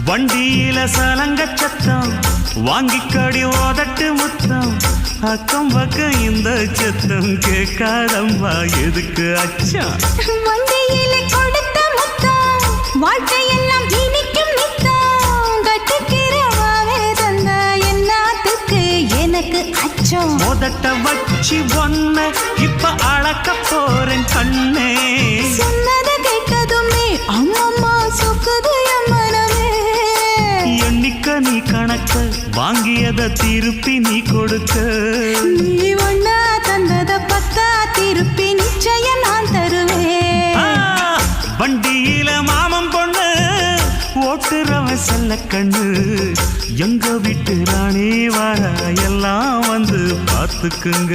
வண்டியில சலங்க சத்தம் வாங்கிக்கடி ஓதட்டு முத்தம் அக்கம் பக்கம் இந்த சத்தம் கேட்காதம்மா எதுக்கு அச்சம் வண்டியில கொடுத்த முத்தம் வாழ்க்கையெல்லாம் இனிக்கும் நித்தம் கட்டுக்கிறவாவே தந்த என்னத்துக்கு எனக்கு அச்சம் ஓதட்ட வச்சு ஒன்ன இப்ப அளக்க போறேன் கண்ணே சொன்னத கேட்கதுமே அம்மம்மா சொக்குது என் மனமே எண்ணிக்க நீ கணக்க வாங்கியத திருப்பி நீ கொடுக்க நீ ஒன்னா தந்தத பத்தா திருப்பி நிச்சயம் நான் தருவேன் வண்டியில மாமன் பொண்ணு ஓட்டுறவன் செல்ல கண்ணு எங்க வீட்டு ராணி வர எல்லாம் வந்து பார்த்துக்குங்க